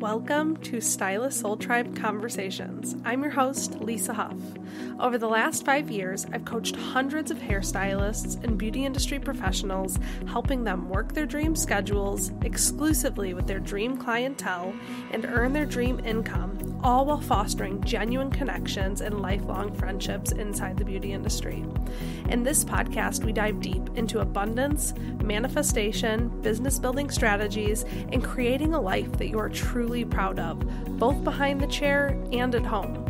Welcome to Stylist Soul Tribe Conversations. I'm your host, Lisa Huff. Over the last 5 years, I've coached hundreds of hairstylists and beauty industry professionals, helping them work their dream schedules exclusively with their dream clientele and earn their dream income, all while fostering genuine connections and lifelong friendships inside the beauty industry. In this podcast, we dive deep into abundance, manifestation, business building strategies, and creating a life that you are truly proud of, both behind the chair and at home.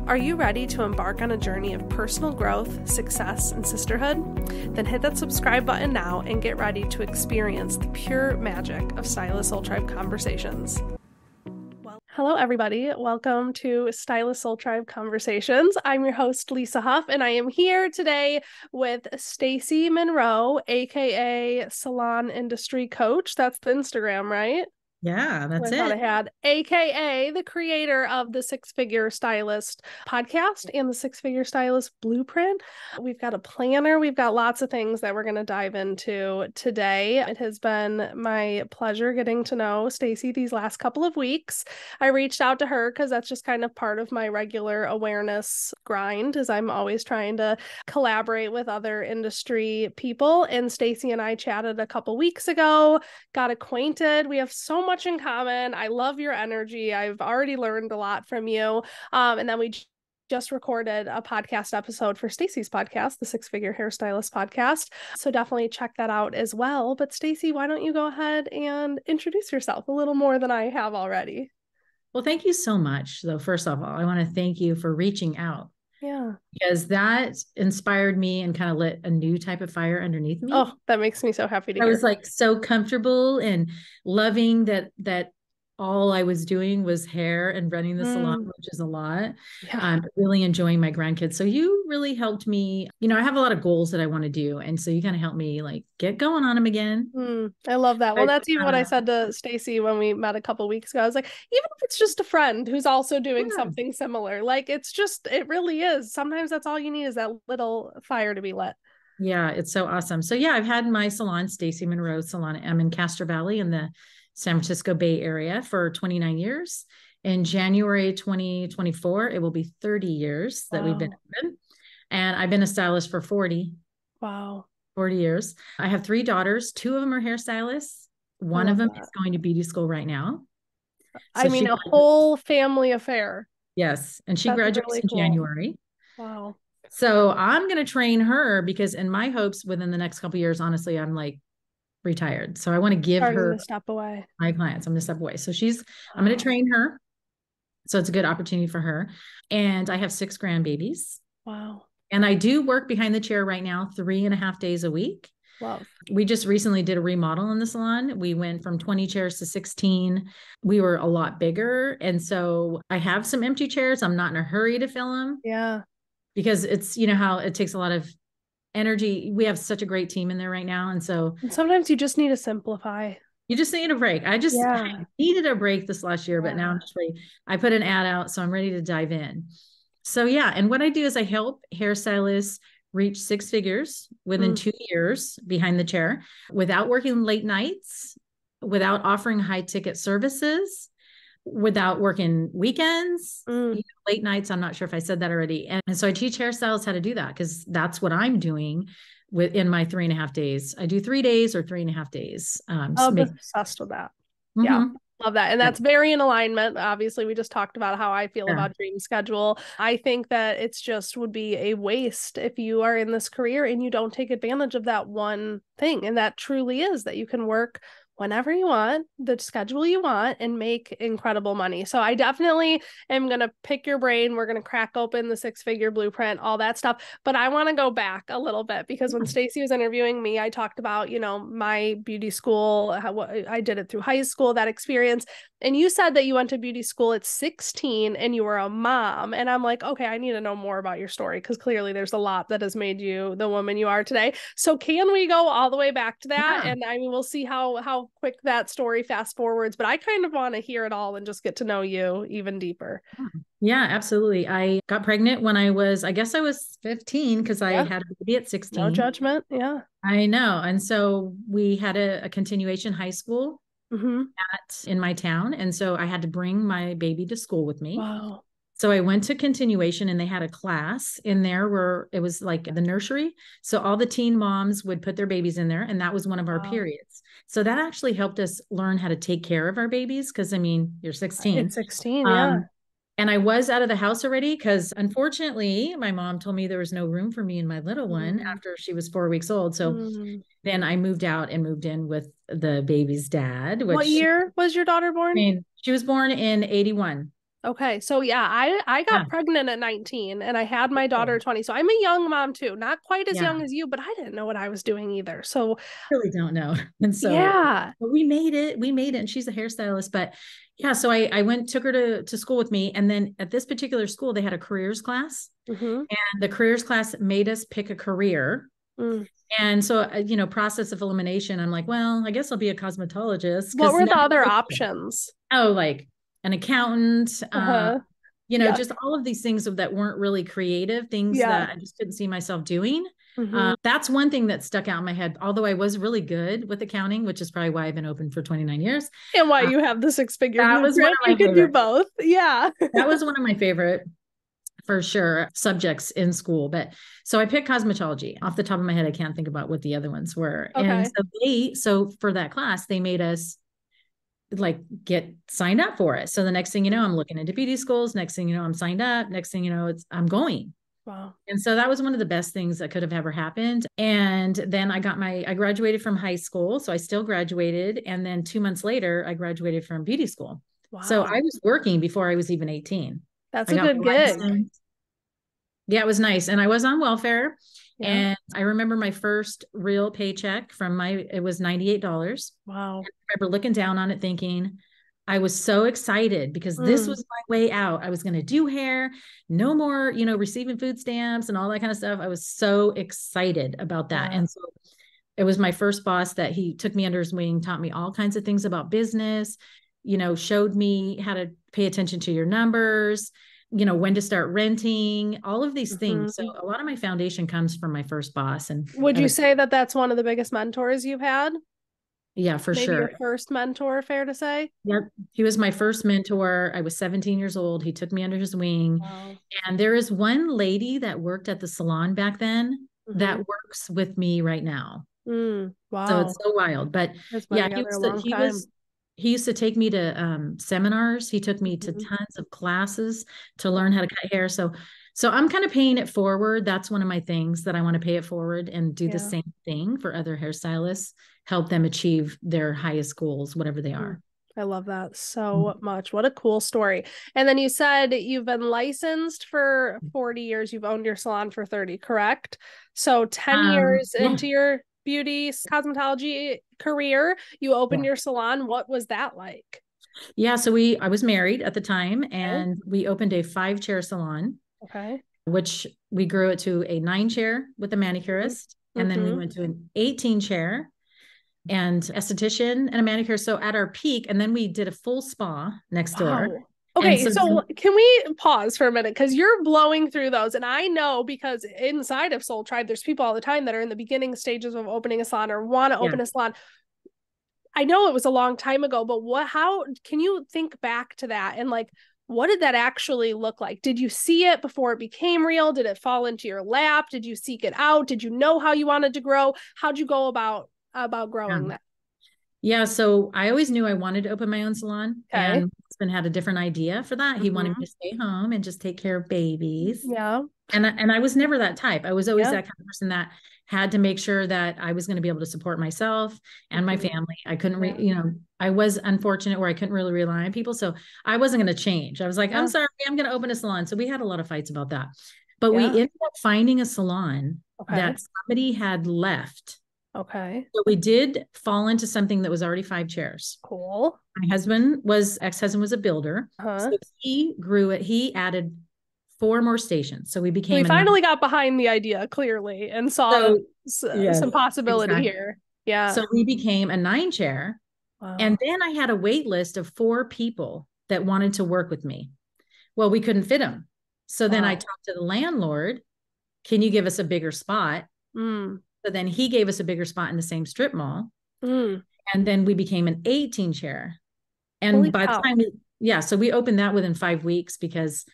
Are you ready to embark on a journey of personal growth, success, and sisterhood? Then hit that subscribe button now and get ready to experience the pure magic of Stylist Soul Tribe Conversations. Hello, everybody. Welcome to Stylist Soul Tribe Conversations. I'm your host, Lisa Huff, and I am here today with Stacy Monroe, aka Salon Industry Coach. That's the Instagram, right? Yeah, that's I thought I it. had, aka the creator of the Six Figure Stylist podcast and the Six Figure Stylist Blueprint. We've got a planner. We've got lots of things that we're going to dive into today. It has been my pleasure getting to know Stacy these last couple of weeks. I reached out to her because that's just kind of part of my regular awareness grind, as I'm always trying to collaborate with other industry people. And Stacy and I chatted a couple weeks ago, got acquainted. We have so much in common. I love your energy. I've already learned a lot from you. And then we just recorded a podcast episode for Stacy's podcast, the Six Figure Hairstylist podcast. So definitely check that out as well. But Stacy, why don't you go ahead and introduce yourself a little more than I have already? Well, thank you so much. So first of all, I want to thank you for reaching out. Yeah. Because that inspired me and kind of lit a new type of fire underneath me. Oh, that makes me so happy to hear. I was like so comfortable and loving that all I was doing was hair and running the salon, which is a lot. Yeah. Really enjoying my grandkids. So you really helped me. I have a lot of goals that I want to do. And so you kind of helped me like get going on them again. I love that. Well, that's even what I said to Stacy when we met a couple weeks ago. I was like, even if it's just a friend who's also doing something similar, like it really is. Sometimes that's all you need is that little fire to be lit. Yeah, it's so awesome. So yeah, I've had my salon, Stacy Monroe Salon. I'm in Castro Valley in the San Francisco Bay Area for 29 years. In January 2024, it will be 30 years that we've been open. And I've been a stylist for 40. Wow. 40 years. I have 3 daughters. 2 of them are hairstylists. One of them is going to beauty school right now. So a whole family affair. Yes. And she graduates really in January. Wow. So I'm going to train her because in my hopes within the next couple of years, honestly, I'm like retired. So I want to give her step away. My clients. I'm going to step away. So I'm going to train her. So it's a good opportunity for her. And I have 6 grandbabies. Wow. And I do work behind the chair right now, 3.5 days a week. Wow. We just recently did a remodel in the salon. We went from 20 chairs to 16. We were a lot bigger. And so I have some empty chairs. I'm not in a hurry to fill them. Yeah. Because it's, how it takes a lot of energy. We have such a great team in there right now. And sometimes you just need to simplify. You just need a break. I needed a break this last year, but now I'm just ready. I put an ad out, so I'm ready to dive in. So yeah. And what I do is I help hairstylists reach 6 figures within 2 years behind the chair without working late nights, without offering high ticket services, without working weekends, late nights. I'm not sure if I said that already. And so I teach hairstylists how to do that because that's what I'm doing in my 3.5 days. I do 3 days or 3.5 days. I'm obsessed with that. Mm-hmm. Yeah. Love that. And that's very in alignment. Obviously, we just talked about how I feel about dream schedule. I think that it's just would be a waste if you are in this career and you don't take advantage of that one thing. And that truly is that you can work whenever you want, the schedule you want, and make incredible money. So I definitely am going to pick your brain. We're going to crack open the 6-figure blueprint, all that stuff. But I want to go back a little bit because when Stacy was interviewing me, I talked about, my beauty school, how I did it through high school, that experience. And you said that you went to beauty school at 16 and you were a mom. And I'm like, okay, I need to know more about your story because clearly there's a lot that has made you the woman you are today. So can we go all the way back to that? Yeah. And we'll see how quick that story fast forwards, but I kind of want to hear it all and just get to know you even deeper. Yeah, absolutely. I got pregnant when I was 15 because I had a baby at 16. No judgment. Yeah. I know. And so we had a continuation high school in my town. And so I had to bring my baby to school with me. Wow. So I went to continuation and they had a class in there where it was like the nursery. So all the teen moms would put their babies in there. And that was one of our periods. So that actually helped us learn how to take care of our babies. Cause I mean, you're 16. It's 16. Yeah. And I was out of the house already because unfortunately my mom told me there was no room for me and my little one after she was 4 weeks old. So then I moved out and moved in with the baby's dad. What year was your daughter born? I mean, she was born in 81. Okay. So yeah, I got pregnant at 19 and I had my daughter at 20. So I'm a young mom too. Not quite as young as you, but I didn't know what I was doing either. So I really don't know. And so but we made it. And she's a hairstylist. But yeah, so I took her to school with me. And then at this particular school, they had a careers class. And the careers class made us pick a career. And so, process of elimination, I'm like, well, I guess I'll be a cosmetologist. What were the other options? Oh, like an accountant, just all of these things that weren't really creative things that I just couldn't see myself doing. That's one thing that stuck out in my head, although I was really good with accounting, which is probably why I've been open for 29 years. And why you have the 6-figure blueprint. You could do both. Yeah. That was one of my favorite, for sure, subjects in school. But so I picked cosmetology. Off the top of my head, I can't think about what the other ones were. Okay. And so for that class, they made us like get signed up for it. So the next thing you know, I'm looking into beauty schools. Next thing you know, I'm signed up. Next thing you know, I'm going. Wow. And so that was one of the best things that could have ever happened. And then I graduated from high school. So I still graduated. And then 2 months later, I graduated from beauty school. Wow. So I was working before I was even 18. That's a good gig. Yeah, it was nice. And I was on welfare. Yeah. And I remember my first real paycheck it was $98. Wow. And I remember looking down on it thinking, I was so excited because this was my way out. I was going to do hair, no more, receiving food stamps and all that kind of stuff. I was so excited about that. Yeah. And so it was my first boss that he took me under his wing, taught me all kinds of things about business, showed me how to pay attention to your numbers, when to start renting, all of these things. So a lot of my foundation comes from my first boss. And would you say that that's one of the biggest mentors you've had? Yeah, for Maybe sure. Your first mentor, fair to say? Yep. He was my first mentor. I was 17 years old. He took me under his wing. Wow. And there is one lady that worked at the salon back then that works with me right now. Wow. So it's so wild. But yeah, he used to take me to seminars. He took me to tons of classes to learn how to cut hair. So I'm kind of paying it forward. That's one of my things that I want to pay it forward and do the same thing for other hairstylists, help them achieve their highest goals, whatever they are. I love that so much. What a cool story. And then you said you've been licensed for 40 years. You've owned your salon for 30, correct? So 10 years into your beauty cosmetology career, you opened your salon. What was that like? Yeah. So I was married at the time and we opened a 5-chair salon. Okay. Which we grew it to a 9-chair with a manicurist. And then we went to an 18-chair and esthetician and a manicure. So at our peak, and then we did a full spa next door. Okay. So can we pause for a minute? Because you're blowing through those. And I know because inside of Soul Tribe, there's people all the time that are in the beginning stages of opening a salon or want to open a salon. I know it was a long time ago, but how can you think back to that? And like, what did that actually look like? Did you see it before it became real? Did it fall into your lap? Did you seek it out? Did you know how you wanted to grow? How'd you go about growing that? Yeah. So I always knew I wanted to open my own salon. Okay. And my husband had a different idea for that. He wanted me to stay home and just take care of babies. Yeah. And I was never that type. I was always that kind of person that had to make sure that I was going to be able to support myself and my family. I couldn't, I was unfortunate where I couldn't really rely on people. So I wasn't going to change. I was like, I'm sorry, I'm going to open a salon. So we had a lot of fights about that, but we ended up finding a salon that somebody had left. Okay. So we did fall into something that was already 5 chairs. Cool. My ex-husband was a builder. So he grew it. He added 4 more stations. So we finally got behind the idea clearly and saw some possibility here. Yeah. So we became a 9-chair. Wow. And then I had a wait list of 4 people that wanted to work with me. Well, we couldn't fit them. So then I talked to the landlord, can you give us a bigger spot? So then he gave us a bigger spot in the same strip mall. And then we became an 18 chair. Holy And by the cow. time so we opened that within 5 weeks because,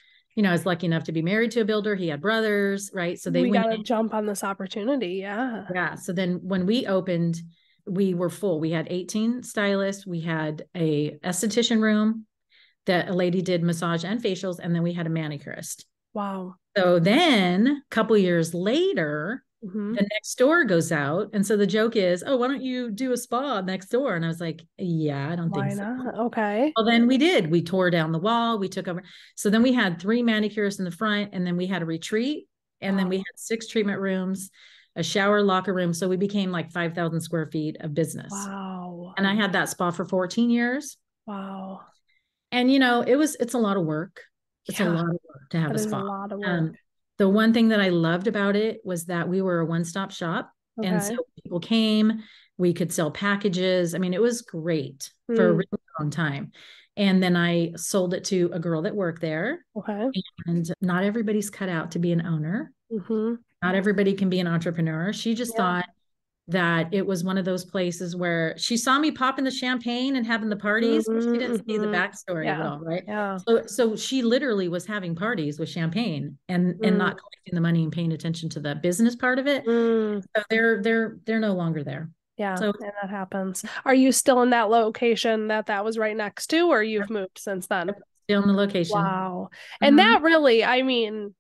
I was lucky enough to be married to a builder. He had brothers, right? So they We got went to in. jump on this opportunity. Yeah. Yeah. So then when we opened, we were full. We had 18 stylists. We had a esthetician room that a lady did massage and facials. And then we had a manicurist. Wow. So then a couple years later, the next door goes out. And so the joke is, oh, why don't you do a spa next door? And I was like, yeah, I don't Why think so. not? Okay. Well, then we did. We tore down the wall. We took over. So then we had 3 manicurists in the front, and then we had a retreat. And then we had 6 treatment rooms, a shower, locker room. So we became like 5,000 square feet of business. Wow. And I had that spa for 14 years. Wow. And, it's a lot of work. It's a lot of work to have a spa. That is a lot of work. The one thing that I loved about it was that we were a one-stop shop. Okay. And so people came, we could sell packages. I mean, it was great for a really long time. And then I sold it to a girl that worked there. Okay. And not everybody's cut out to be an owner. Not everybody can be an entrepreneur. She just thought that it was one of those places where she saw me popping the champagne and having the parties, but she didn't see the backstory of it all, right? Yeah. So she literally was having parties with champagne and not collecting the money and paying attention to the business part of it. So they're no longer there. Yeah, so, and that happens. Are you still in that location that was right next to, or you've moved since then? Still in the location. Wow. And that really, I mean,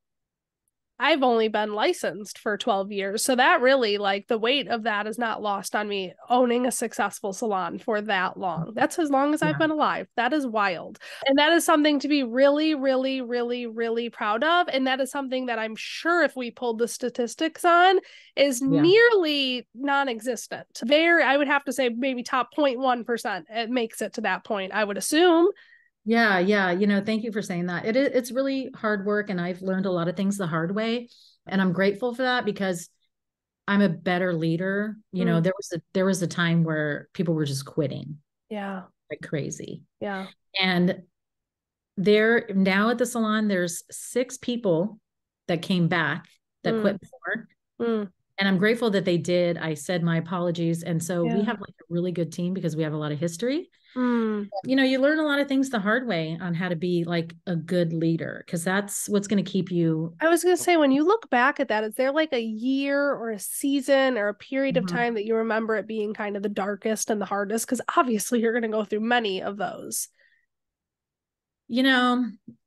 I've only been licensed for 12 years. So that really, like, the weight of that is not lost on me, owning a successful salon for that long. That's as long as I've been alive. That is wild. And that is something to be really, really, really, really proud of. And that is something that I'm sure if we pulled the statistics on is nearly non-existent. I would have to say maybe top 0.1% it makes it to that point, I would assume. Yeah. Thank you for saying that. It's really hard work, and I've learned a lot of things the hard way, and I'm grateful for that because I'm a better leader. There was a time where people were just quitting. Yeah. Like crazy. Yeah. And there now at the salon, there's 6 people that came back that quit before. And I'm grateful that they did. I said my apologies. And so we have like a really good team because we have a lot of history. You learn a lot of things the hard way on how to be like a good leader, because that's what's going to keep you. I was going to say, when you look back at that, is there like a year or a season or a period of time that you remember it being kind of the darkest and the hardest? Because obviously you're going to go through many of those.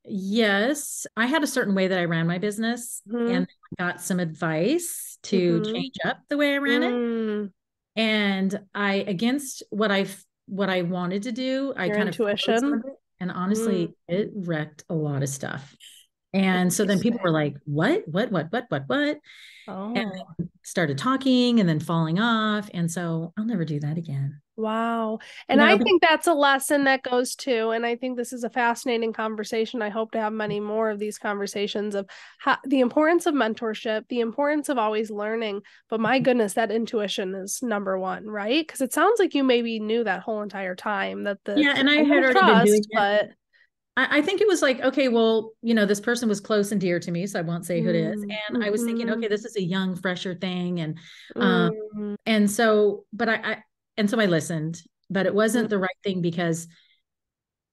Yes, I had a certain way that I ran my business, and I got some advice to change up the way I ran it. And against what I wanted to do, I kind intuition. of, and honestly, it wrecked a lot of stuff. And so then people were like, what? Oh. And started talking and then falling off. And so I'll never do that again. Wow. And I think that's a lesson that goes to, and I think this is a fascinating conversation. I hope to have many more of these conversations of the importance of mentorship, the importance of always learning. But my goodness, that intuition is number one, right? Because it sounds like you maybe knew that whole entire time that and I had already been doing it. But I think it was like, okay, well, this person was close and dear to me, so I won't say who it is. And I was thinking, okay, this is a young, fresher thing. And so, so I listened, but it wasn't the right thing, because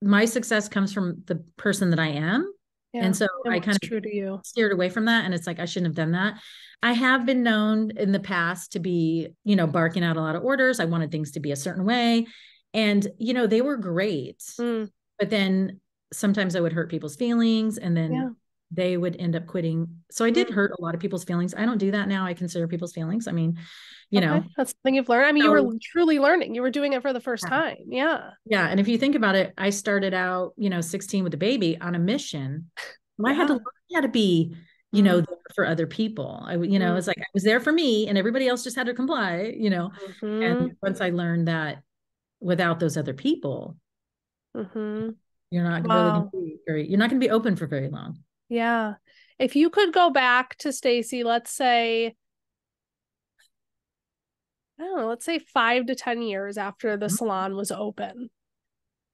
my success comes from the person that I am. Yeah. And so I kind of steered away from that. And it's like, I shouldn't have done that. I have been known in the past to be, barking out a lot of orders. I wanted things to be a certain way. And, they were great. But then sometimes I would hurt people's feelings, and then they would end up quitting. So I did hurt a lot of people's feelings. I don't do that now. I consider people's feelings. I mean, that's something you've learned. I mean, you were truly learning. You were doing it for the first time. Yeah. Yeah. And if you think about it, I started out, 16 with a baby on a mission. I had to learn how to be, there for other people. It's like I was there for me, and everybody else just had to comply, And once I learned that without those other people, you're not you're not going to be open for very long. Yeah. If you could go back to Stacy, let's say, I don't know, let's say 5 to 10 years after the salon was open,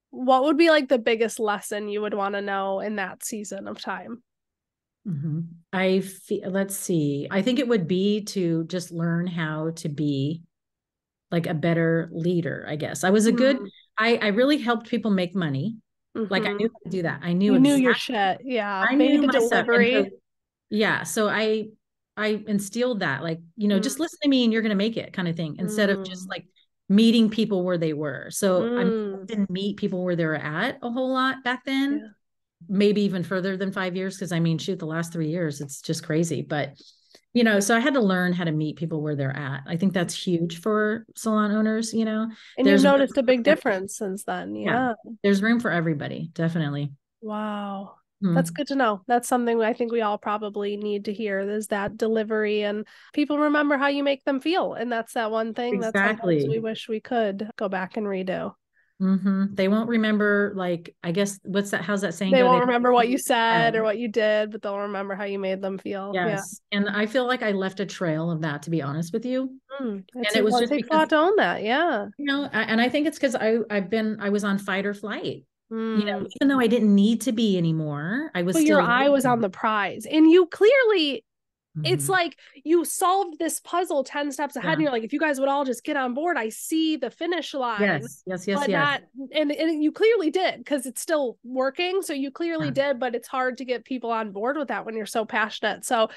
what would be like the biggest lesson you would want to know in that season of time? Let's see. I think it would be to just learn how to be like a better leader, I guess. I was a good, I really helped people make money. Like I knew how to do that. I knew You knew exactly, your shit. Yeah. I Maybe knew the my stuff. And delivery. so, yeah. So I instilled that, like, just listen to me and you're going to make it kind of thing, instead of just like meeting people where they were. So I didn't meet people where they were at a whole lot back then. Yeah. Maybe even further than 5 years. Cause I mean, shoot, the last 3 years, it's just crazy. But, so I had to learn how to meet people where they're at. I think that's huge for salon owners, And there's you've noticed a big difference since then. Yeah. there's room for everybody. Definitely. Wow. That's good to know. That's something I think we all probably need to hear, is that delivery, and people remember how you make them feel. And that's that one thing that sometimes we wish we could go back and redo. They won't remember, like, I guess, how's that saying They go? won't remember what you said or what you did, but they'll remember how you made them feel. Yes. Yeah. And I feel like I left a trail of that, to be honest with you. And it was just because, a lot to own that. Yeah. And I think it's because I was on fight or flight. Even though I didn't need to be anymore, I was your eye was on the prize, and you clearly, it's like you solved this puzzle 10 steps ahead, and you're like, if you guys would all just get on board, I see the finish line. Yes. And you clearly did, because it's still working. So you clearly did, but it's hard to get people on board with that when you're so passionate. So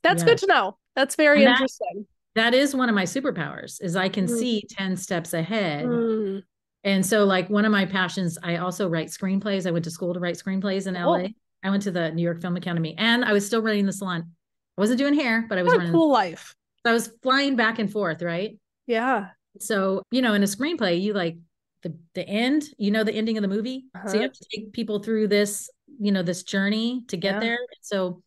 that's good to know. That's very interesting. That is one of my superpowers, is I can see 10 steps ahead. And so, like, one of my passions, I also write screenplays. I went to school to write screenplays in LA. I went to the New York Film Academy, and I was still running the salon. I wasn't doing hair, but I was running. Cool life. So I was flying back and forth, right? Yeah. So, in a screenplay, you like the end, the ending of the movie. So you have to take people through this, this journey to get there. So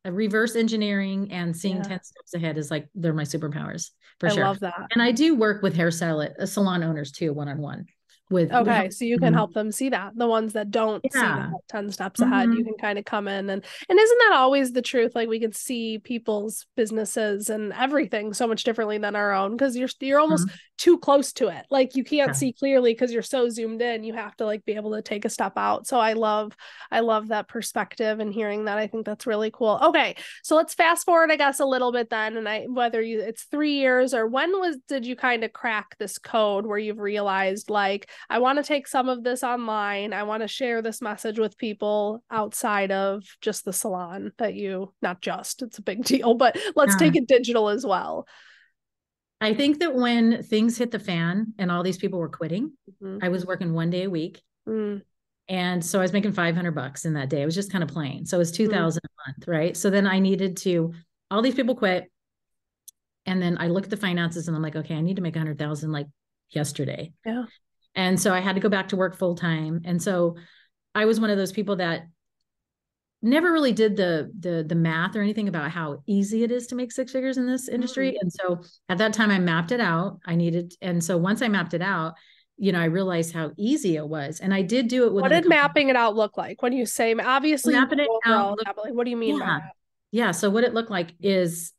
reverse engineering and seeing 10 steps ahead is like, they're my superpowers for sure. I love that. And I do work with hairstylist, salon owners too, one-on-one. So you can help them see that, the ones that don't see that 10 steps ahead, you can kind of come in and isn't that always the truth? Like, we can see people's businesses and everything so much differently than our own, because you're almost too close to it. Like, you can't see clearly because you're so zoomed in. You have to like be able to take a step out. So I love that perspective, and hearing that, I think that's really cool. Okay, so let's fast forward, I guess, a little bit then, and whether it's 3 years, or did you kind of crack this code where you've realized, like, I want to take some of this online. I want to share this message with people outside of just the salon it's a big deal, but let's take it digital as well. I think that when things hit the fan and all these people were quitting, I was working 1 day a week. And so I was making $500 in that day. I was just kind of playing. So it was $2,000 a month. Right. So then I needed all these people quit. And then I look at the finances and I'm like, okay, I need to make 100,000 like yesterday. Yeah. And so I had to go back to work full time. And so I was one of those people that never really did the math or anything about how easy it is to make 6 figures in this industry. And so at that time I mapped it out. And so once I mapped it out, I realized how easy it was. And I did do it with. What did mapping it out look like? When you say, obviously, mapping it out, what do you mean by that? Yeah. So what it looked like is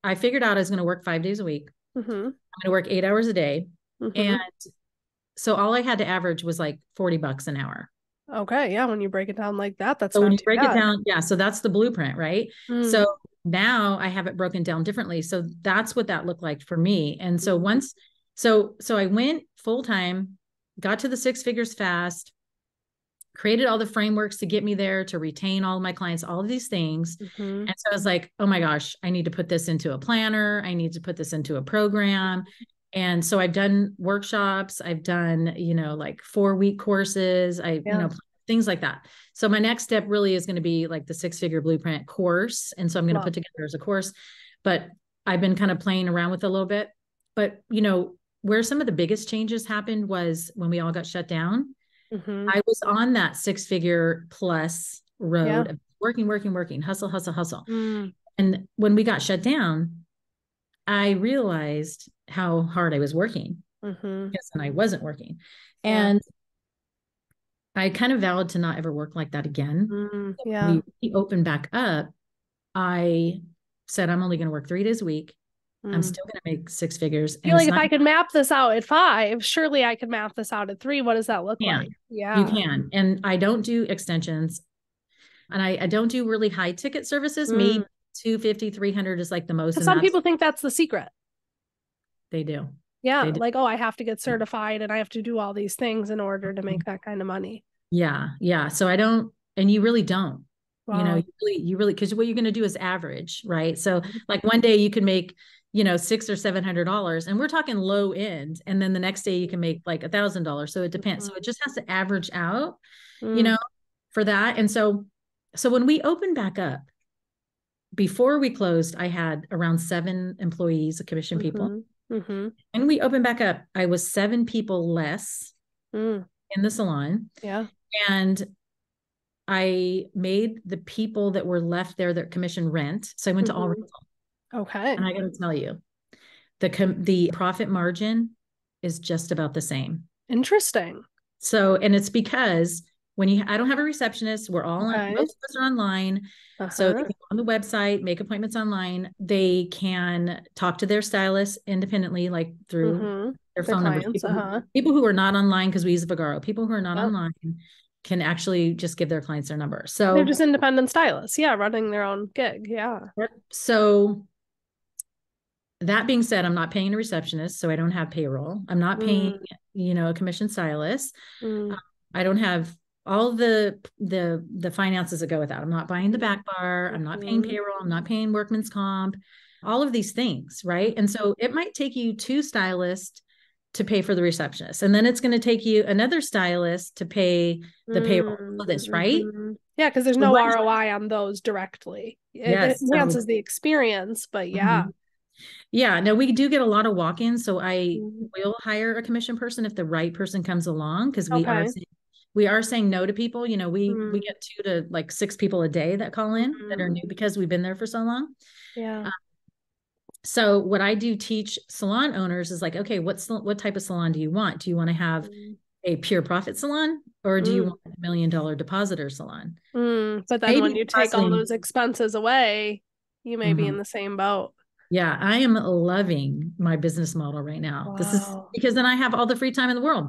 I figured out I was going to work 5 days a week. I'm going to work 8 hours a day. And so all I had to average was like $40 an hour. Okay. Yeah. When you break it down like that, that's so when you break it down. Yeah. So that's the blueprint, right? So now I have it broken down differently. So that's what that looked like for me. And so so I went full time, got to the 6 figures fast, created all the frameworks to get me there, to retain all of my clients, all of these things. And so I was like, oh my gosh, I need to put this into a planner. I need to put this into a program. And so I've done workshops. I've done, like 4-week courses. Things like that. So my next step really is going to be like the 6 figure blueprint course. And so I'm going to put together as a course, but I've been kind of playing around with it a little bit. But, where some of the biggest changes happened was when we all got shut down. I was on that 6 figure plus road of working, hustle. And when we got shut down, I realized how hard I was working because then I wasn't working. And I kind of vowed to not ever work like that again. When we opened back up, I said, I'm only going to work 3 days a week. I'm still going to make 6 figures. You're like, if I could map this out at 5, surely I could map this out at 3. What does that look like? Yeah, you can. And I don't do extensions, and I don't do really high ticket services. Maybe 250, 300 is like the most. Some people think that's the secret. They do. Yeah. Like, oh, I have to get certified and I have to do all these things in order to make that kind of money. Yeah. Yeah. So I don't, and you really don't, Wow. you really, because what you're going to do is average, right? So like one day you can make, $600 or $700 and we're talking low end. And then the next day you can make like $1,000. So it depends. So it just has to average out, for that. And so when we opened back up, before we closed, I had around 7 employees, commission people. And we opened back up, I was 7 people less in the salon. Yeah. And I made the people that were left there that commission rent. So I went to all rental. Okay. And I got to tell you, the profit margin is just about the same. Interesting. So, and it's because I don't have a receptionist, we're all on, most of us are online. So they can go on the website, make appointments online. They can talk to their stylist independently, like through their phone numbers. People who are not online, because we use Vagaro, people who are not online can actually just give their clients their number. So they're just independent stylists. Yeah. Running their own gig. Yeah. So that being said, I'm not paying a receptionist, so I don't have payroll. I'm not paying, a commission stylist. I don't have all the finances that go with that. I'm not buying the back bar. I'm not paying payroll. I'm not paying workman's comp, all of these things. Right. And so it might take you 2 stylists to pay for the receptionist. And then it's going to take you another stylist to pay the payroll of this. Right. Yeah. Cause there's no ROI on those directly. It enhances the experience, but yeah. Yeah, no, we do get a lot of walk-ins. So I will hire a commission person if the right person comes along, because we are saying no to people. We get 2 to like 6 people a day that call in that are new because we've been there for so long. Yeah. So what I do teach salon owners is like, okay, what type of salon do you want? Do you want to have a pure profit salon, or do you want $1 million depositor salon? But then when you take all those expenses away, you may be in the same boat. Yeah, I am loving my business model right now. This is because then I have all the free time in the world.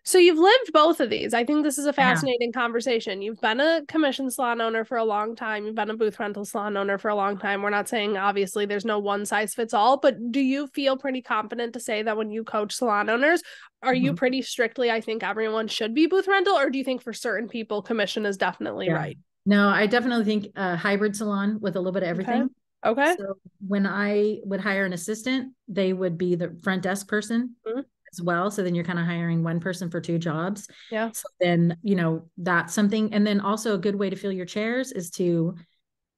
So you've lived both of these. I think this is a fascinating conversation. You've been a commission salon owner for a long time. You've been a booth rental salon owner for a long time. We're not saying, obviously, there's no one size fits all, but do you feel pretty confident to say that when you coach salon owners, are you pretty strictly, I think everyone should be booth rental, or do you think for certain people, commission is definitely right? No, I definitely think a hybrid salon with a little bit of everything. Okay. So when I would hire an assistant, they would be the front desk person as well. So then you're kind of hiring one person for 2 jobs. Yeah. So then, that's something. And then also a good way to fill your chairs is to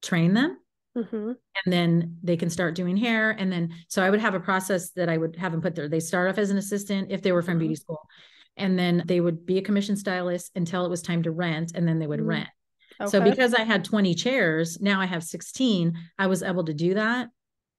train them. And then they can start doing hair. And then, so I would have a process that I would have them put there. They start off as an assistant if they were from beauty school, and then they would be a commission stylist until it was time to rent. And then they would rent. So because I had 20 chairs, now I have 16, I was able to do that.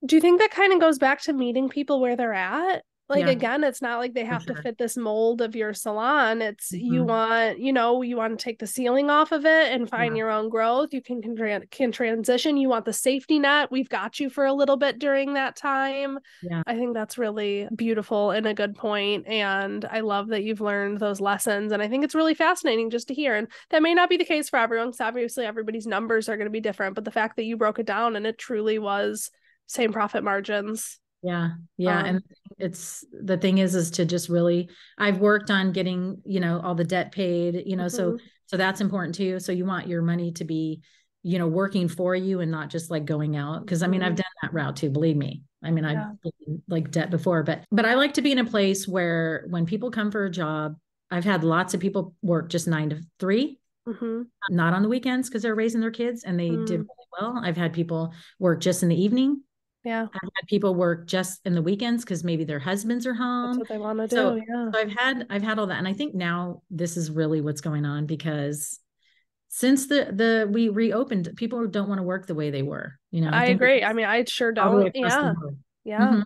Do you think that kind of goes back to meeting people where they're at? Like, again, it's not like they have to fit this mold of your salon. It's you want to take the ceiling off of it and find your own growth. You can transition. You want the safety net. We've got you for a little bit during that time. Yeah. I think that's really beautiful and a good point. And I love that you've learned those lessons. And I think it's really fascinating just to hear. And that may not be the case for everyone, because obviously everybody's numbers are going to be different. But the fact that you broke it down and it truly was same profit margins. Yeah. And it's, the thing is to just really, I've worked on getting, all the debt paid, so that's important too. So you want your money to be, working for you and not just like going out. Cause I've done that route too, believe me. I've been like debt before, but I like to be in a place where when people come for a job, I've had lots of people work just 9 to 3, not on the weekends because they're raising their kids and they did really well. I've had people work just in the evening. Yeah. I've had people work just in the weekends because maybe their husbands are home. That's what they want to do. So I've had all that. And I think now this is really what's going on, because since we reopened, people don't want to work the way they were. I agree. I sure don't. Yeah.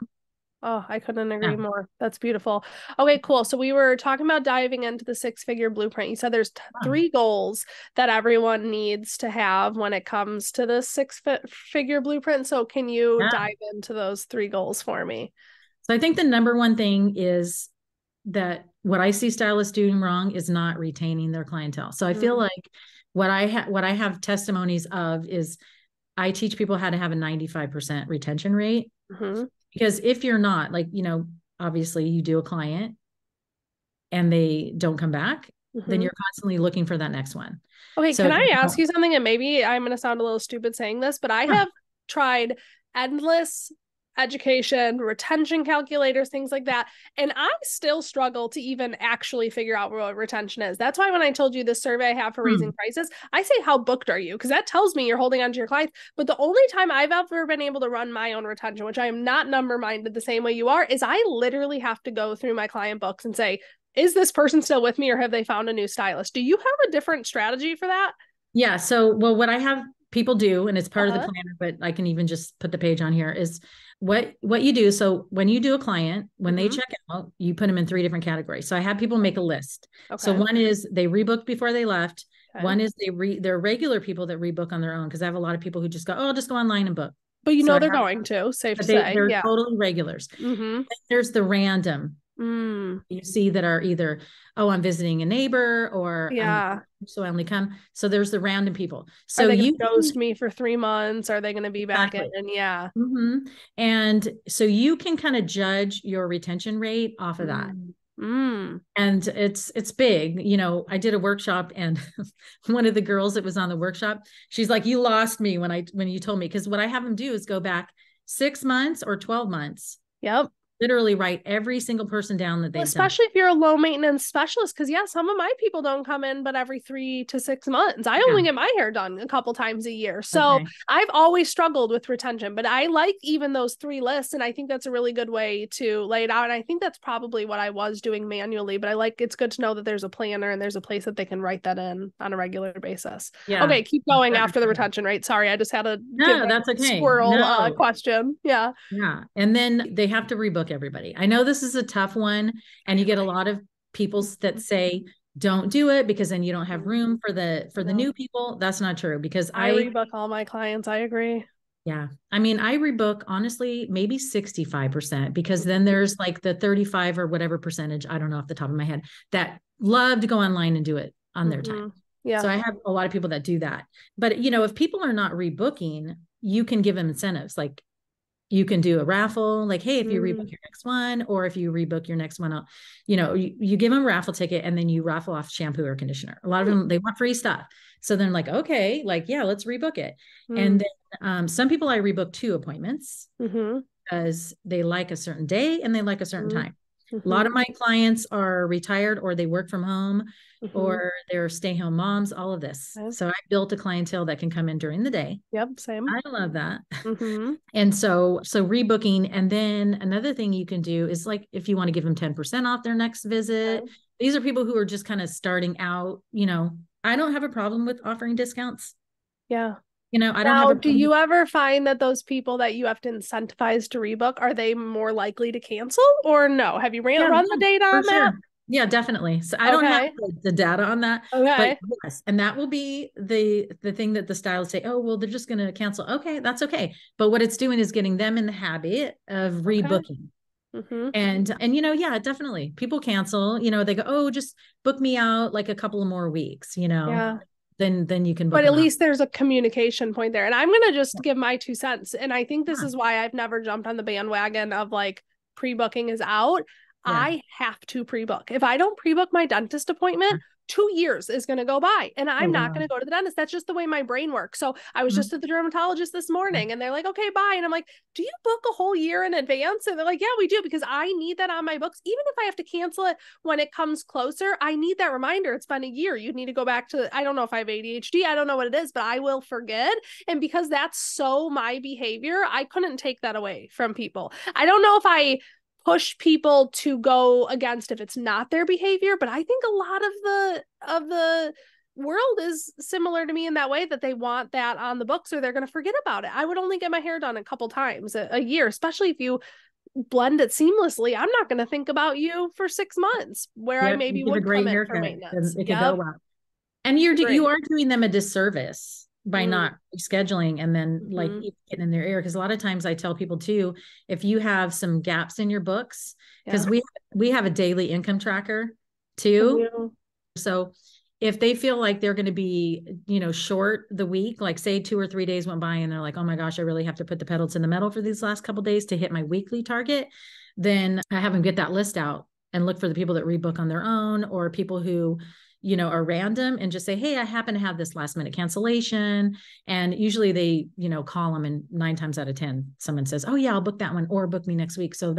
Oh, I couldn't agree more. That's beautiful. Okay, cool. So we were talking about diving into the 6-figure blueprint. You said there's 3 goals that everyone needs to have when it comes to the 6-figure blueprint. So can you dive into those 3 goals for me? So I think the number one thing is that what I see stylists doing wrong is not retaining their clientele. So I feel like what I have testimonies of is I teach people how to have a 95% retention rate. Because if you're not, like, obviously you do a client and they don't come back, then you're constantly looking for that next one. Okay, So can I ask you something? And maybe I'm going to sound a little stupid saying this, but I have tried endless education, retention calculators, things like that. And I still struggle to even actually figure out what retention is. That's why when I told you this survey I have for raising prices, I say, how booked are you? Because that tells me you're holding on to your clients. But the only time I've ever been able to run my own retention, which I am not number minded the same way you are, is I literally have to go through my client books and say, is this person still with me or have they found a new stylist? Do you have a different strategy for that? Yeah. So, well, what I have people do, and it's part of the planner, but I can even just put the page on here, is what you do. So when you do a client, when they check out, you put them in 3 different categories. So I have people make a list. So one is they rebooked before they left. One is they're regular people that rebook on their own, because I have a lot of people who just go, oh, I'll just go online and book. But you know, they're going to, safe to say. They're totally regulars. There's the random. You see that are either, oh, I'm visiting a neighbor, or so I only come. So there's the random people. So are they going to ghost me for 3 months? Are they going to be back in? And and so you can kind of judge your retention rate off of that. And it's big. You know, I did a workshop, and one of the girls that was on the workshop, she's like, you lost me when you told me, because what I have them do is go back 6 months or 12 months. Yep. Literally write every single person down that they've especially done. If you're a low maintenance specialist, because some of my people don't come in but every 3 to 6 months. I only get my hair done a couple times a year. So I've always struggled with retention, but I like even those 3 lists, and I think that's a really good way to lay it out. And I think that's probably what I was doing manually, but it's good to know that there's a planner and there's a place that they can write that in on a regular basis. Okay, keep going after the retention rate. Sorry, I just had a squirrel question. Yeah. And then they have to rebook everybody. I know this is a tough one, and you get a lot of people that say don't do it because then you don't have room for the new people. That's not true, because I rebook all my clients. I agree. Yeah. I mean, I rebook honestly, maybe 65%, because then there's like the 35 or whatever percentage, I don't know off the top of my head, that love to go online and do it on their time. Yeah. So I have a lot of people that do that. But you know, if people are not rebooking, you can give them incentives. Like, you can do a raffle, like, hey, if you rebook your next one, or if you rebook your next one, you give them a raffle ticket, and then you raffle off shampoo or conditioner. A lot of them, they want free stuff. So then like, okay, like, yeah, let's rebook it. And then some people I rebook 2 appointments because they like a certain day and they like a certain time. A lot of my clients are retired, or they work from home, or they're stay-home moms, all of this. So I built a clientele that can come in during the day. Yep, same. I love that. And so rebooking. And then another thing you can do is, like, if you want to give them 10% off their next visit, these are people who are just kind of starting out. You know, I don't have a problem with offering discounts. Yeah. You know, I don't have a problem. Do you ever find that those people that you have to incentivize to rebook, are they more likely to cancel, or no? Have you run the data on that? Yeah, definitely. So I don't have the data on that. Okay. But yes, and that will be the thing that the stylists say, oh, well, they're just going to cancel. Okay, that's okay. But what it's doing is getting them in the habit of rebooking. And yeah, definitely. People cancel, they go, oh, just book me out like a couple of more weeks, then you can book. But at least there's a communication point there. And I'm going to just give my 2 cents. And I think this is why I've never jumped on the bandwagon of like pre-booking is out. I have to pre-book. If I don't pre-book my dentist appointment, 2 years is going to go by and I'm not going to go to the dentist. That's just the way my brain works. So I was just at the dermatologist this morning and they're like, okay, bye. And I'm like, do you book a whole year in advance? And they're like, yeah, we do, because I need that on my books. Even if I have to cancel it when it comes closer, I need that reminder. It's been a year. You need to go back to, I don't know if I have ADHD. I don't know what it is, but I will forget. And because that's so my behavior, I couldn't take that away from people. I don't know if I push people to go against if it's not their behavior, but I think a lot of the world is similar to me in that way, that they want that on the books or they're going to forget about it. I would only get my hair done a couple times a year, especially if you blend it seamlessly. I'm not going to think about you for 6 months where I maybe would come in for maintenance. It could go well. And you are doing them a disservice by not scheduling and then like getting in their ear. Because a lot of times I tell people too, if you have some gaps in your books, because we have a daily income tracker too. So if they feel like they're going to be, short the week, like say 2 or 3 days went by and they're like, oh my gosh, I really have to put the pedal to the metal for these last couple of days to hit my weekly target. then I have them get that list out and look for the people that rebook on their own, or people who, you know, are random, and just say, hey, I happen to have this last minute cancellation. And usually they, you know, call them, and 9 times out of 10, someone says, oh yeah, I'll book that one, or book me next week. So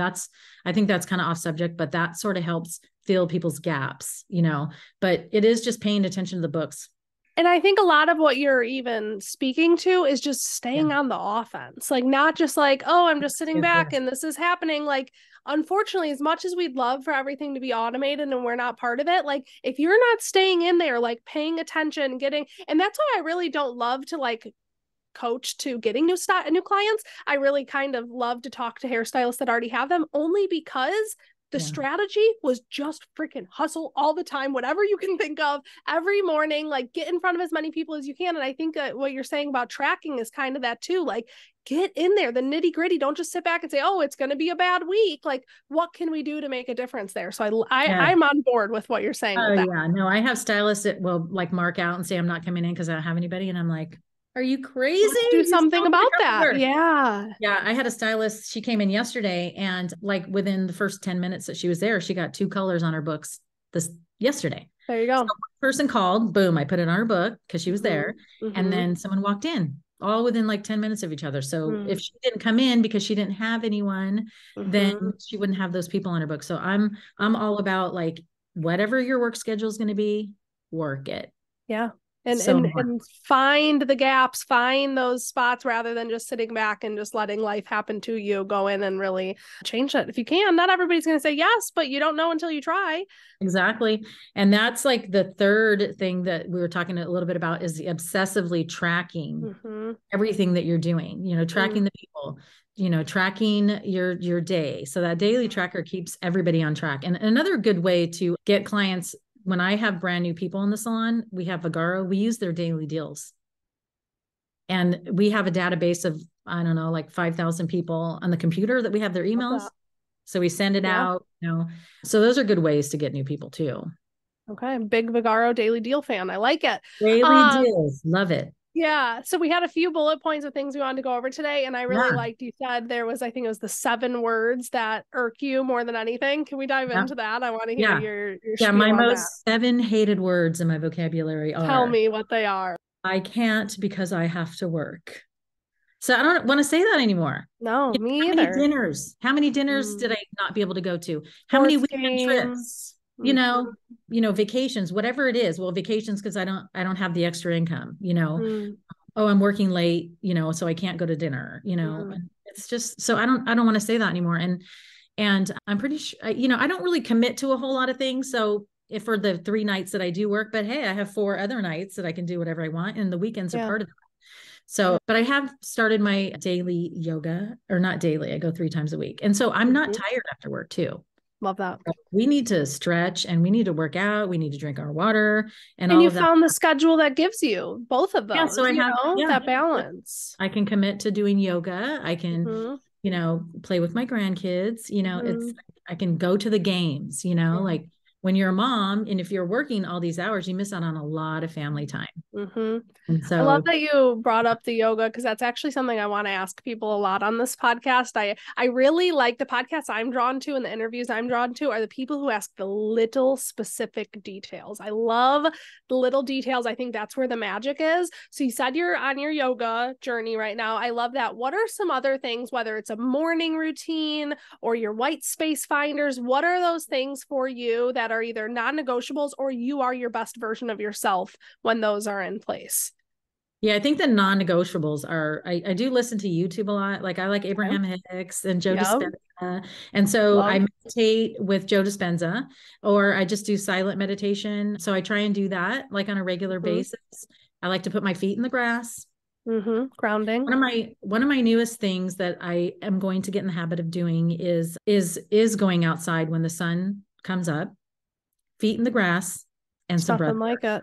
I think that's kind of off subject, but that sort of helps fill people's gaps, you know, but it is just paying attention to the books. And I think a lot of what you're even speaking to is just staying on the offense, like not just like, oh, I'm just sitting back and this is happening. Like, unfortunately, as much as we'd love for everything to be automated and we're not part of it, like if you're not staying in there, like paying attention, and that's why I really don't love to like coach to getting new clients. I really kind of love to talk to hairstylists that already have them, only because the strategy was just freaking hustle all the time, whatever you can think of every morning, like get in front of as many people as you can. And I think what you're saying about tracking is kind of that too. Like get in there, the nitty gritty. Don't just sit back and say, oh, it's going to be a bad week. Like what can we do to make a difference there? So I'm on board with what you're saying. Oh yeah. No, I have stylists that will like mark out and say, I'm not coming in because I don't have anybody. And I'm like, are you crazy? Let's do something about that. Yeah. Yeah. I had a stylist. She came in yesterday, and like within the first 10 minutes that she was there, she got 2 colors on her books yesterday. There you go. So person called, boom, I put it on her book because she was there. And then someone walked in, all within like 10 minutes of each other. So if she didn't come in because she didn't have anyone, then she wouldn't have those people on her book. So I'm all about like, whatever your work schedule is going to be, work it. Yeah. And find the gaps, find those spots, rather than just sitting back and just letting life happen to you. Go in and really change it if you can. Not everybody's going to say yes, but you don't know until you try. Exactly. And that's like the third thing that we were talking a little bit about, is the obsessively tracking everything that you're doing, you know, tracking the people, you know, tracking your day. So that daily tracker keeps everybody on track. And another good way to get clients, when I have brand new people in the salon, we have Vagaro, we use their daily deals. And we have a database of, I don't know, like 5,000 people on the computer that we have their emails. So we send it out, you know, so those are good ways to get new people too. Okay. Big Vagaro daily deal fan. I like it. Daily deals. Love it. Yeah. So we had a few bullet points of things we wanted to go over today. And I really liked, you said there was, I think it was the 7 words that irk you more than anything. Can we dive into that? I want to hear your my most 7 hated words in my vocabulary are. Tell me what they are. I can't because I have to work. So I don't want to say that anymore. No, me either. How many dinners did I not be able to go to? How many weekend trips? You know, vacations, whatever it is. Well, vacations, because I don't have the extra income, you know. Oh, I'm working late, you know, so I can't go to dinner, you know. It's just, so I don't want to say that anymore. And I'm pretty sure, you know, I don't really commit to a whole lot of things. So if for the 3 nights that I do work, but hey, I have 4 other nights that I can do whatever I want, and the weekends are part of that. So, but I have started my daily yoga, or not daily, I go 3 times a week. And so I'm not tired after work too. Love that. We need to stretch, and we need to work out. We need to drink our water, and you found the schedule that gives you both of those. Yeah, so I have that balance. I can commit to doing yoga. I can, you know, play with my grandkids. You know, I can go to the games. You know, like when you're a mom, and if you're working all these hours, you miss out on a lot of family time. And so I love that you brought up the yoga, because that's actually something I want to ask people a lot on this podcast. I really like the podcasts I'm drawn to, and the interviews I'm drawn to are the people who ask the little specific details. I love the little details. I think that's where the magic is. So you said you're on your yoga journey right now. I love that. What are some other things, whether it's a morning routine or your white space finders? What are those things for you that are either non-negotiables, or you are your best version of yourself when those are in place? Yeah, I think the non-negotiables are, I do listen to YouTube a lot. Like I like Abraham Hicks and Joe Dispenza. And so I meditate with Joe Dispenza, or I just do silent meditation. So I try and do that like on a regular basis. I like to put my feet in the grass. Grounding. One of my newest things that I am going to get in the habit of doing is going outside when the sun comes up, feet in the grass, and some breath work. Like it.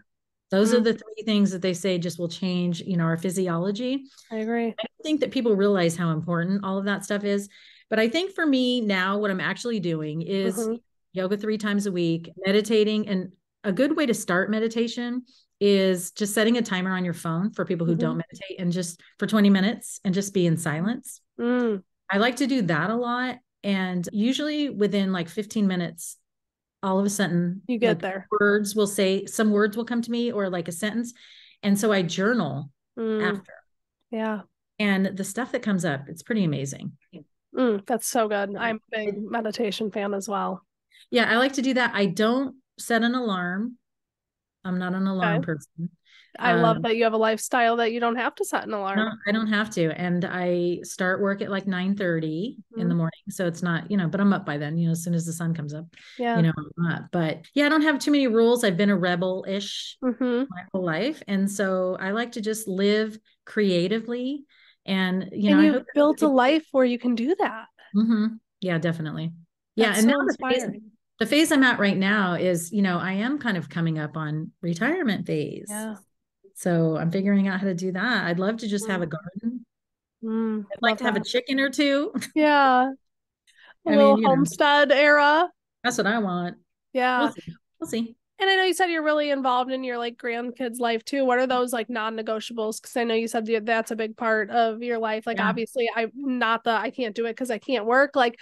Those are the 3 things that they say just will change, you know, our physiology. I agree. I don't think that people realize how important all of that stuff is. But I think for me now, what I'm actually doing is yoga 3 times a week, meditating. And a good way to start meditation is just setting a timer on your phone for people who don't meditate, and just for 20 minutes and just be in silence. I like to do that a lot. And usually within like 15 minutes, all of a sudden, you get like there. some words will come to me, or like a sentence. And so I journal after. Yeah. And the stuff that comes up, it's pretty amazing. That's so good. I'm a big meditation fan as well. Yeah, I like to do that. I don't set an alarm. I'm not an alarm person. I love that you have a lifestyle that you don't have to set an alarm. No, I don't have to. And I start work at like 9:30 in the morning. So it's not, but I'm up by then, as soon as the sun comes up, I'm up. But yeah, I don't have too many rules. I've been a rebel-ish my whole life. And so I like to just live creatively. And, and you've built a life where you can do that. Yeah, definitely. Yeah. That's and so now inspiring. the phase I'm at right now is, I am kind of coming up on retirement phase. Yeah. So I'm figuring out how to do that. I'd love to just have a garden. I'd like to have a chicken or two. Yeah. A little homestead era. That's what I want. Yeah. We'll see. And I know you said you're really involved in your like grandkids' life too. What are those like non-negotiables? Because I know you said that's a big part of your life. Like obviously I can't do it because I can't work. Like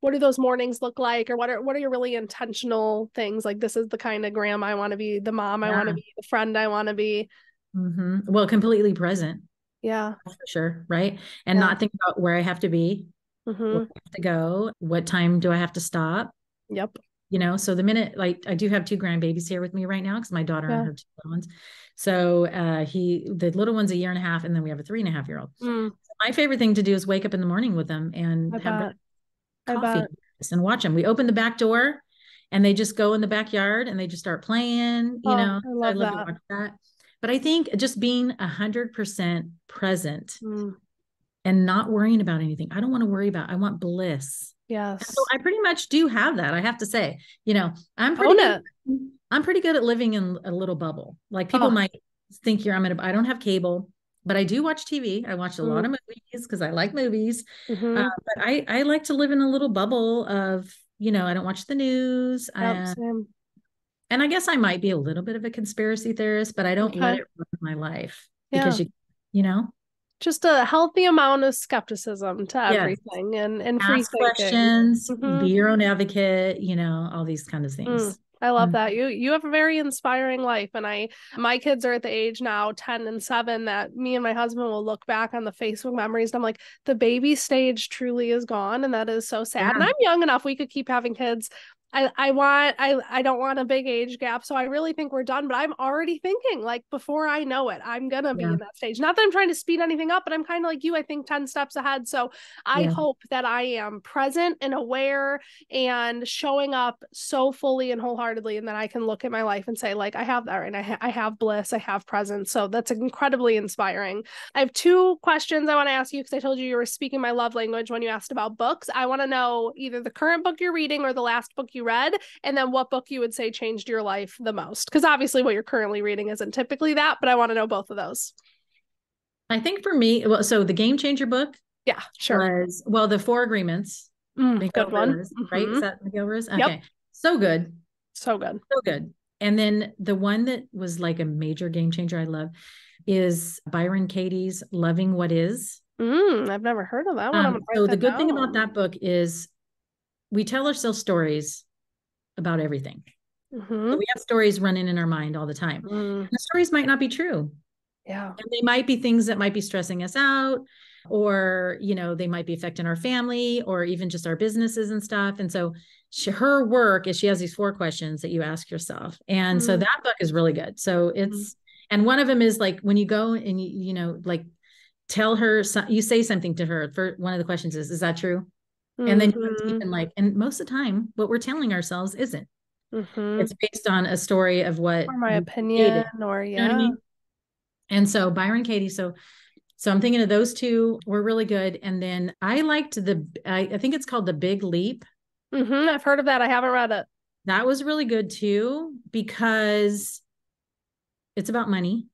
what do those mornings look like? Or what are your really intentional things? Like this is the kind of grandma I want to be, the mom I want to be, the friend I want to be. Well, completely present. Yeah. For sure. Right. And not think about where I have to be, where I have to go, what time do I have to stop? Yep. So the minute, like I do have 2 grandbabies here with me right now because my daughter and her 2 little ones. So the little one's a year and a half, and then we have a 3.5-year-old. So my favorite thing to do is wake up in the morning with them and have coffee and watch them. We open the back door and they just go in the backyard and they just start playing, I love to watch that. But I think just being 100% present and not worrying about anything. I don't want to worry about, I want bliss. Yes. And so I pretty much do have that. I have to say, I'm pretty good at living in a little bubble. Like people might think I don't have cable, but I do watch TV. I watch a lot of movies because I like movies. But I like to live in a little bubble of, I don't watch the news. Same. And I guess I might be a little bit of a conspiracy theorist, but I don't let it run my life because just a healthy amount of skepticism to everything and free ask questions, be your own advocate, all these kind of things. I love that. You have a very inspiring life. And my kids are at the age now 10 and 7 that me and my husband will look back on the Facebook memories and I'm like, the baby stage truly is gone. And that is so sad. And I'm young enough, we could keep having kids. I don't want a big age gap. So I really think we're done, but I'm already thinking like before I know it, I'm going to be in that stage. Not that I'm trying to speed anything up, but I'm kind of like you, I think 10 steps ahead. So I hope that I am present and aware and showing up so fully and wholeheartedly. And then I can look at my life and say like, I have that and I have bliss, I have presence. So that's incredibly inspiring. I have 2 questions I want to ask you because I told you were speaking my love language when you asked about books. I want to know either the current book you're reading or the last book you read, and then what book you would say changed your life the most, because obviously what you're currently reading isn't typically that, but I want to know both of those. I think for me, so the Game Changer book was the 4 Agreements. Good one. Right? Is that McGilvers? Okay. So good. And then the one that was like a major game changer I love is Byron Katie's Loving What Is. I've never heard of that one. So the good thing about that book is we tell ourselves stories about everything. So we have stories running in our mind all the time. And the stories might not be true. Yeah. And they might be things that might be stressing us out, or, they might be affecting our family or even just our businesses and stuff. And so her work is she has these 4 questions that you ask yourself. And so that book is really good. So and one of them is like, when you go and like tell her, you say something to her for one of the questions is that true? And then and most of the time what we're telling ourselves isn't. It's based on a story of what or my opinion or you know what I mean? And so Byron Katie, so I'm thinking of those 2 were really good. And then I liked I think it's called The Big Leap. I've heard of that. I haven't read it. That was really good too, because it's about money.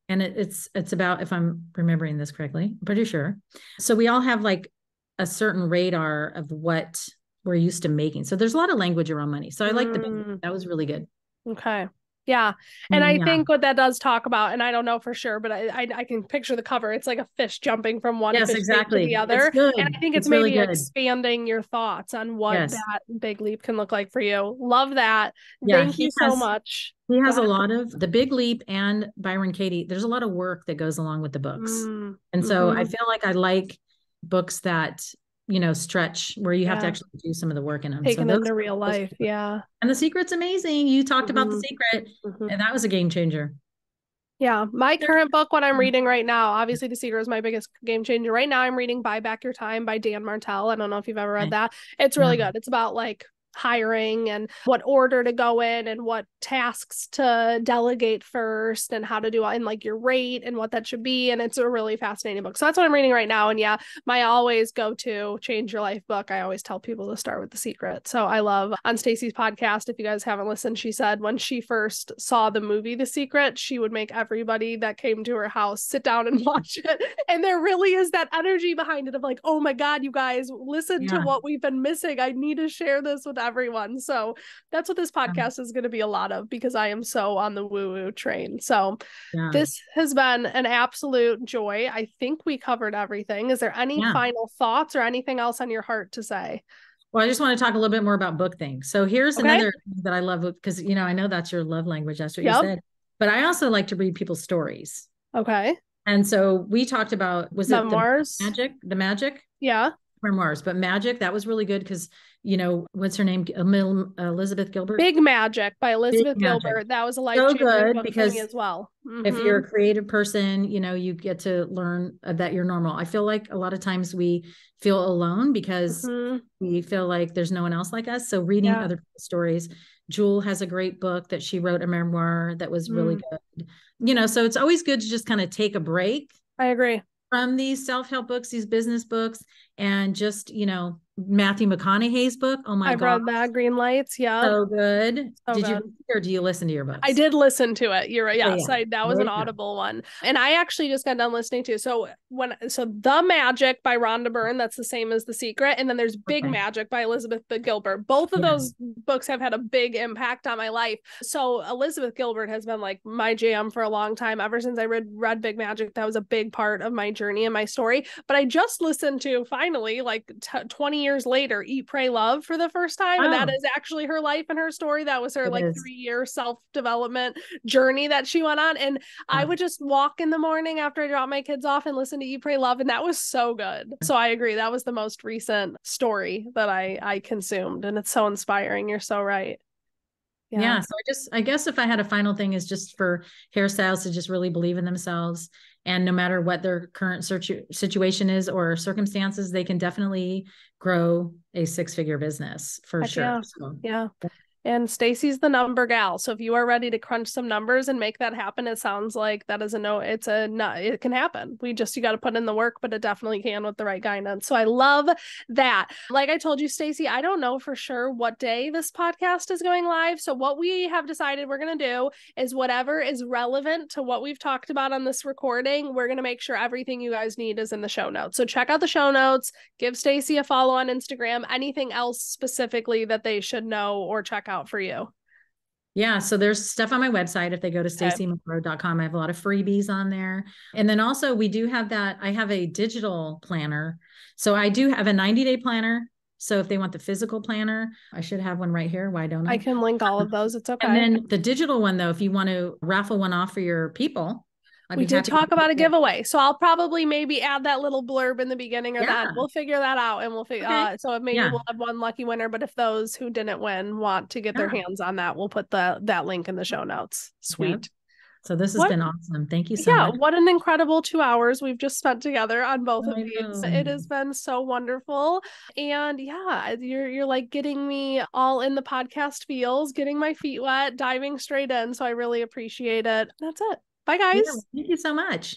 And it's about, if I'm remembering this correctly, I'm pretty sure. So we all have like a certain radar of what we're used to making. So there's a lot of language around money. So I like that was really good. Okay. Yeah. And I Yeah. think what that does talk about, and I don't know for sure, but I can picture the cover. It's like a fish jumping from one Yes, fish tank to the exactly. It's other. And good. I think it's It's really maybe good. expanding your thoughts on what Yes. that big leap can look like for you. Love that. Yeah. Thank you so much. He Go has a ahead. lot of the Big Leap and Byron Katie. There's a lot of work that goes along with the books. And so I Mm-hmm. feel like I like books that, stretch where you have to Yeah. actually do some of the work in them. So Taken those, into real life. Yeah. and The Secret's amazing. You talked about The Mm-hmm. Secret, Mm-hmm. and that was a game changer. Yeah, my current book, what I'm reading right now, obviously The Secret is my biggest game changer. Right now, I'm reading Buy Back Your Time by Dan Martell. I don't know if you've ever read Okay. that. It's No. really good. It's about like hiring and what order to go in and what tasks to delegate first and how to do and like your rate and what that should be. And it's a really fascinating book. So that's what I'm reading right now. And yeah, my always go to change your life book. I always tell people to start with The Secret. So I love on Stacy's podcast, if you guys haven't listened, she said when she first saw the movie The Secret, she would make everybody that came to her house sit down and watch it. And there really is that energy behind it of like, oh my God, you guys listen to what we've been missing. I need to share this with everyone. So that's what this podcast is going to be a lot of because I am so on the woo-woo train. So this has been an absolute joy. I think we covered everything. Is there any final thoughts or anything else on your heart to say? Well, I just want to talk a little bit more about book things. So here's another thing that I love because, I know that's your love language. That's what you said. But I also like to read people's stories. Okay. And so we talked about, was memoirs? The magic? Yeah. Memoirs, but magic, that was really good because, what's her name? Elizabeth Gilbert. Big Magic by Elizabeth Gilbert. That was a life-changing book for me as well. If you're a creative person, you get to learn that you're normal. I feel like a lot of times we feel alone because we feel like there's no one else like us. So reading other people's stories. Jewel has a great book that she wrote, a memoir that was really good. So it's always good to just kind of take a break. I agree. From these self-help books, these business books, and just, Matthew McConaughey's book. Oh my God. I've read that, Green Lights. Yeah. So good. So Did good. you, or do you listen to your books? I did listen to it. You're right. Yes, that was an There you Audible one. And I actually just got done listening to. So The Magic by Rhonda Byrne, that's the same as The Secret. And then there's Big Magic by Elizabeth Gilbert. Both of those books have had a big impact on my life. So Elizabeth Gilbert has been like my jam for a long time. Ever since I read Big Magic, that was a big part of my journey and my story. But I just listened to finally, like 20 years later, Eat, Pray, Love for the first time. And that is actually her life and her story. That was her 3-year self-development journey that she went on. And I would just walk in the morning after I dropped my kids off and listen to Eat, Pray, Love. And that was so good. So I agree. That was the most recent story that I consumed. And it's so inspiring. You're so right. Yeah. So I guess if I had a final thing is just for hairstylists to just really believe in themselves. And no matter what their current situation is or circumstances, they can definitely grow a 6-figure business for sure. Yeah. So, yeah. And Stacy's the number gal. So if you are ready to crunch some numbers and make that happen, it sounds like that is it can happen. You got to put in the work, but it definitely can with the right guidance. So I love that. Like I told you, Stacy, I don't know for sure what day this podcast is going live. So what we have decided we're going to do is whatever is relevant to what we've talked about on this recording, we're going to make sure everything you guys need is in the show notes. So check out the show notes, give Stacy a follow on Instagram, anything else specifically that they should know or check out for you. Yeah. So there's stuff on my website. If they go to stacymonroe.com, I have a lot of freebies on there. And then also we do have I have a digital planner. So I do have a 90-day planner. So if they want the physical planner, I should have one right here. Why don't I? I can link all of those. It's okay. And then the digital one, though, if you want to raffle one off for your people, we did talk about a giveaway. So I'll probably maybe add that little blurb in the beginning or that. We'll figure that out and we'll figure so maybe we'll have one lucky winner. But if those who didn't win want to get their hands on that, we'll put that link in the show notes. Sweet. Yeah. So this has been awesome. Thank you so much. What an incredible 2 hours we've just spent together on both of these. It has been so wonderful. And you're like getting me all in the podcast feels, getting my feet wet, diving straight in. So I really appreciate it. That's it. Bye, guys. Thank you so much.